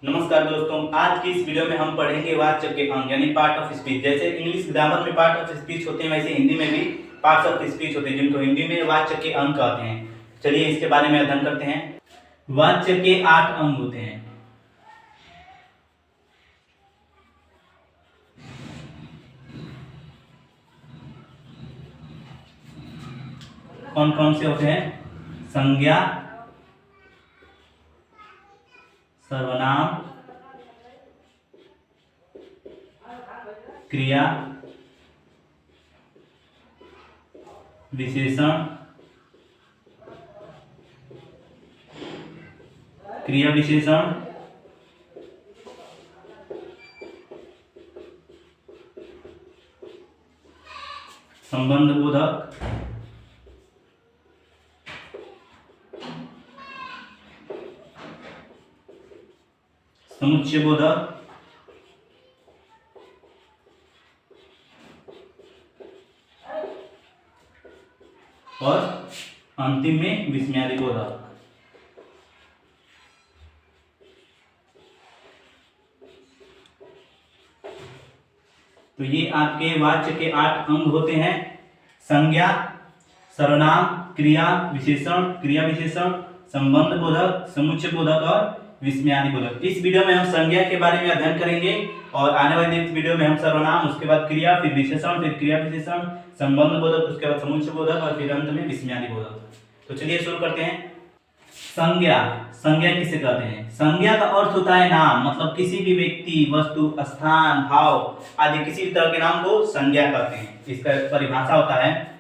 नमस्कार दोस्तों, आज की इस वीडियो में हम पढ़ेंगे वाक्य के अंग यानी पार्ट ऑफ स्पीच। जैसे इंग्लिश ग्रामर में पार्ट ऑफ स्पीच होते हैं, वैसे हिंदी में भी पार्ट्स ऑफ स्पीच होते हैं, जिनको हिंदी में वाक्य के अंग कहते हैं। चलिए इसके बारे में अध्ययन करते हैं। वाक्य के 8 अंग होते हैं। कौन कौन से होते हैं? संज्ञा, सर्वनाम, क्रिया, विशेषण, क्रिया विशेषण, संबंध बोधक, समुच्चय बोधक और अंतिम में विस्मयादि बोधक। तो ये आपके वाक्य के 8 अंग होते हैं। संज्ञा, सर्वनाम, क्रिया विशेषण, क्रिया विशेषण, संबंध बोधक, समुच्चय बोधक और विस्मयादि बोधक। इस वीडियो में हम संज्ञा के बारे में अध्ययन करेंगे और आने वाले नेक्स्ट वीडियो में हम सर्वनाम, उसके बाद क्रिया, फिर विशेषण, फिर क्रिया विशेषण, संबंध बोधक, उसके बाद समुच्चय बोधक और फिर अंत में विस्मयादि बोधक। तो चलिए शुरू करते हैं। संज्ञा, संज्ञा किसे कहते हैं? संज्ञा का अर्थ होता है नाम, मतलब किसी भी व्यक्ति, वस्तु, स्थान, भाव आदि किसी भी तरह के नाम को संज्ञा कहते हैं। इसका परिभाषा होता है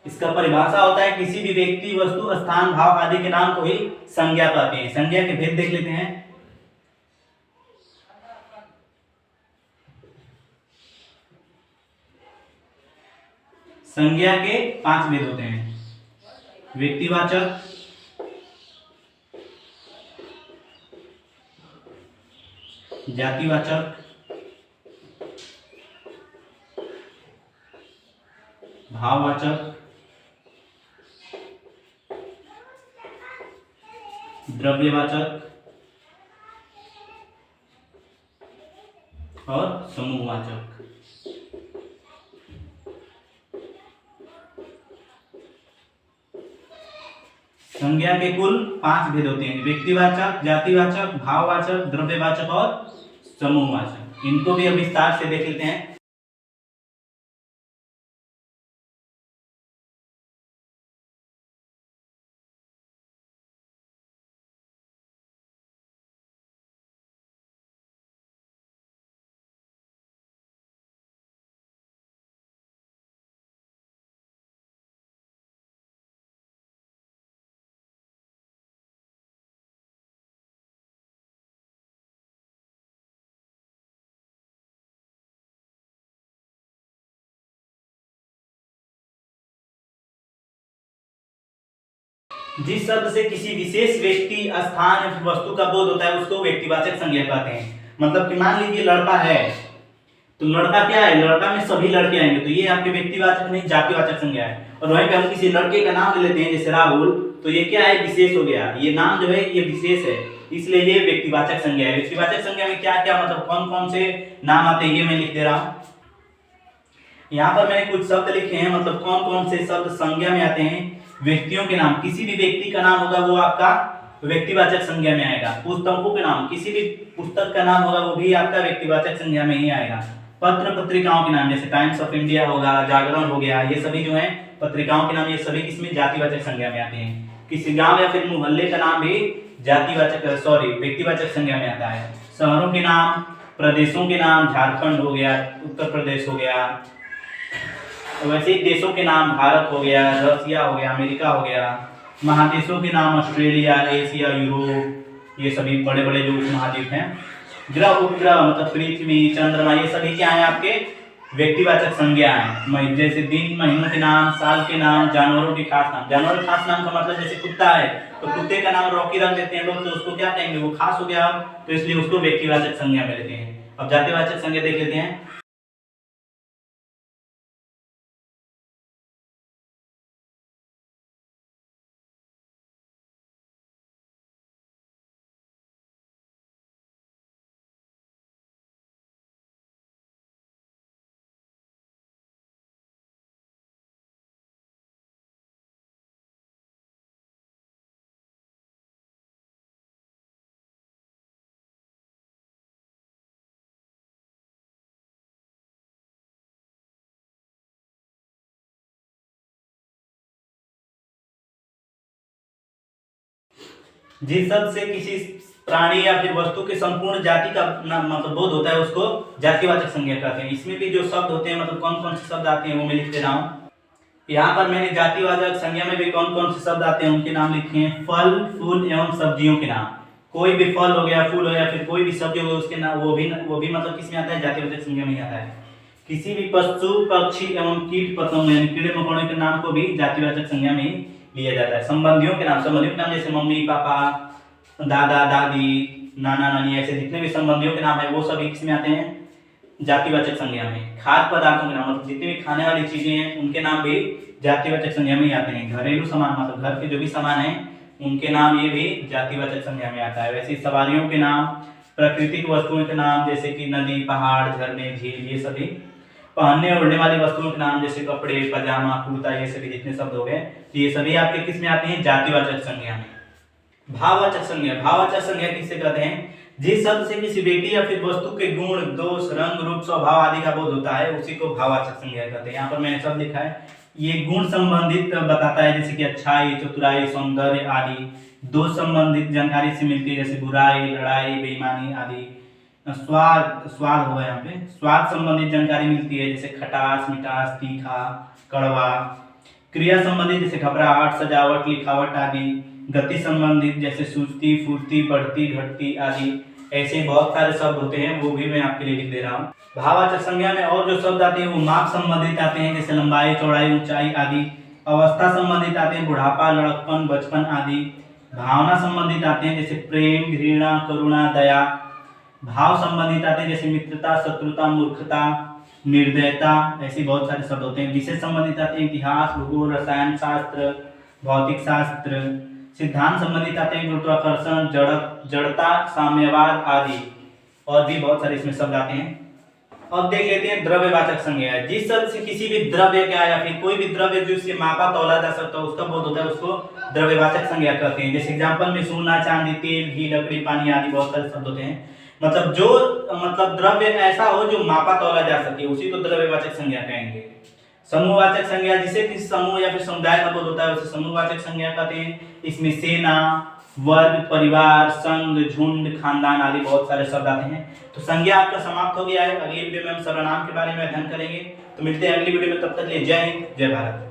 इसका परिभाषा होता है किसी भी व्यक्ति, वस्तु, स्थान, भाव आदि के नाम को ही संज्ञा कहते हैं। संज्ञा के भेद देख लेते हैं। संज्ञा के 5 भेद होते हैं। व्यक्तिवाचक, जातिवाचक, भाववाचक, द्रव्यवाचक और समूहवाचक। संज्ञा के कुल 5 भेद होते हैं। व्यक्तिवाचक, जातिवाचक, भाववाचक, द्रव्यवाचक और समूहवाचक। इनको भी अब विस्तार से देख लेते हैं। जिस शब्द से किसी विशेष व्यक्ति, स्थान या वस्तु का बोध होता है उसको व्यक्तिवाचक संज्ञा कहते हैं। मतलब कि मान लीजिए लड़का है, तो लड़का क्या है? लड़का में सभी लड़के आएंगे, तो ये आपके व्यक्तिवाचक नहीं जातिवाचक संज्ञा है। और वहीं पे हम किसी लड़के का नाम ले लेते हैं, जैसे राहुल, तो ये क्या है? विशेष हो गया। ये नाम जो है ये विशेष है, इसलिए ये व्यक्तिवाचक संज्ञा है। व्यक्तिवाचक संज्ञा में क्या क्या, मतलब कौन कौन से नाम आते हैं, ये मैं लिख दे रहा हूँ। यहाँ पर मैंने कुछ शब्द लिखे हैं, मतलब कौन कौन से शब्द संज्ञा में आते हैं। व्यक्तियों के नाम, किसी भी व्यक्ति का नाम होगा वो आपका व्यक्तिवाचक संज्ञा में आएगा। पुस्तकों के नाम, किसी भी पुस्तक का नाम होगा वो भी आपका व्यक्तिवाचक संज्ञा में ही आएगा। पत्र पत्रिकाओं के नाम, जैसे टाइम्स ऑफ इंडिया होगा, जागरण हो गया, ये सभी जो है पत्रिकाओं के नाम, ये सभी किसमें? जातिवाचक संज्ञा में आते हैं। किसी गांव या फिर मोहल्ले का नाम भी व्यक्तिवाचक संज्ञा में आता है। शहरों के नाम, प्रदेशों के नाम, झारखंड हो गया, उत्तर प्रदेश हो गया। वैसे ही देशों के नाम, भारत हो गया, रसिया हो गया, अमेरिका हो गया। महादेशों के नाम, ऑस्ट्रेलिया, एशिया, यूरोप, ये सभी बड़े बड़े जो महाद्वीप हैं। ग्रह उपग्रह मतलब पृथ्वी, चंद्रमा, ये सभी क्या है आपके व्यक्तिवाचक संज्ञाएं, जैसे दिन, महीनों के नाम, साल के नाम, जानवरों के खास नाम। जानवरों के खास नाम का मतलब जैसे कुत्ता है तो कुत्ते का नाम रॉकी रख देते हैं लोग, तो उसको क्या कहेंगे, वो खास हो गया, तो इसलिए उसको व्यक्तिवाचक संज्ञा में लेते हैं। अब जातिवाचक संज्ञा देख लेते हैं। जिस शब्द से किसी प्राणी या फिर वस्तु के संपूर्ण जाति का मतलब बोध होता है उसको जातिवाचक संज्ञा कहते हैं। इसमें भी जो शब्द होते हैं मतलब कौन कौन से शब्द आते हैं वो मैं लिख दे रहा हूँ। यहाँ पर मैंने जातिवाचक संज्ञा में भी कौन कौन से शब्द आते हैं उनके नाम लिखे हैं। फल, फूल एवं सब्जियों के नाम। कोई भी फल हो गया, फूल हो गया, फिर कोई भी सब्जी हो उसके नाम, वो भी मतलब किस में आता है, जातिवाचक संज्ञा में आता है। किसी भी पशु, पक्षी एवं कीट पतंग यानी कीड़े मकोड़े के नाम को भी जातिवाचक संज्ञा में लिया जाता है। संबंधियों के नाम, संबंधियों के नाम जैसे मम्मी पापा, दादा दादी, नाना नानी, ऐसे जितने भी संबंधियों के नाम है वो सभी किसमें आते हैं, जातिवाचक संज्ञा में। खाद्य पदार्थों के नाम मतलब जितनी भी खाने वाली चीजें हैं उनके नाम भी जातिवाचक संज्ञा में आते हैं। घरेलू सामान मतलब घर के जो भी सामान है उनके नाम ये भी जातिवाचक संज्ञा में आता है। वैसे सवारियों के नाम, प्राकृतिक वस्तुओं के नाम जैसे कि नदी, पहाड़, झरने, झील, ये सभी। पहनने ओढ़ने वाली वस्तुओं के नाम जैसे कपड़े, पजामा, कुर्ता, ये सभी जितने शब्द हो गए ये सभी आपके किस में आते हैं, जातिवाचक संज्ञा में। भाववाचक संज्ञा, भाववाचक संज्ञा किससे कहते हैं, जिस शब्द से किसी व्यक्ति या फिर वस्तु के गुण, दोष, रंग, रूप, स्वभाव आदि का बोध होता है उसी को भाववाचक संज्ञा कहते हैं। यहाँ पर मैंने शब्द लिखा है, ये गुण संबंधित बताता है जैसे कि अच्छाई, चतुराई, सौंदर्य आदि। दोष संबंधित जानकारी से मिलती है जैसे बुराई, लड़ाई, बेईमानी आदि। स्वाद होगा यहाँ पे, स्वाद संबंधित जानकारी मिलती है जैसे खटास, मिठास, तीखा, कड़वा। क्रिया संबंधित जैसे घबराहट, सजावट, लिखावट आदि। गति संबंधित जैसे सुस्ती, फुर्ती, बढ़ती, घटती आदि। ऐसे बहुत सारे शब्द होते हैं वो भी मैं आपके लिए लिख दे रहा हूँ। भाववाचक संज्ञा में और जो शब्द आते हैं वो माप संबंधित आते हैं जैसे लंबाई, चौड़ाई, ऊंचाई आदि। अवस्था संबंधित आते हैं बुढ़ापा, लड़कपन, बचपन आदि। भावना संबंधित आते हैं जैसे प्रेम, घृणा, करुणा, दया। भाव संबंधित आते हैं जैसे मित्रता, शत्रुता, मूर्खता, निर्दयता, ऐसे बहुत सारे शब्द होते हैं। विषय संबंधित आते हैं इतिहास, भूगोल, रसायन शास्त्र, भौतिक शास्त्र। सिद्धांत संबंधित आते हैं गुरुत्वाकर्षण, जड़ता, साम्यवाद आदि। और भी बहुत सारे इसमें शब्द आते हैं। अब देख लेते हैं द्रव्यवाचक संज्ञा। जिस शब्द से किसी भी द्रव्य का या फिर कोई भी द्रव्य जिससे मापा तौला जा सकता है उसका बोध होता है उसको द्रव्यवाचक संज्ञा कहते हैं। जैसे एग्जांपल में सोना, चांदी, तेल, घी, लकड़ी, पानी आदि बहुत सारे शब्द होते हैं। मतलब जो द्रव्य ऐसा हो जो मापा तौला जा सके उसी को द्रव्यवाचक संज्ञा कहेंगे। समूहवाचक संज्ञा, जिसे किसी समूह या फिर समुदाय का बोध होता है उसे समूहवाचक संज्ञा कहते हैं। इसमें सेना, वर्ग, परिवार, संघ, झुंड, खानदान आदि बहुत सारे शब्द आते हैं। तो संज्ञा आपका समाप्त हो गया है। अगली वीडियो में हम सर्वनाम के बारे में अध्ययन करेंगे। तो मिलते हैं अगली वीडियो में, तब तक के लिए जय हिंद, जय भारत।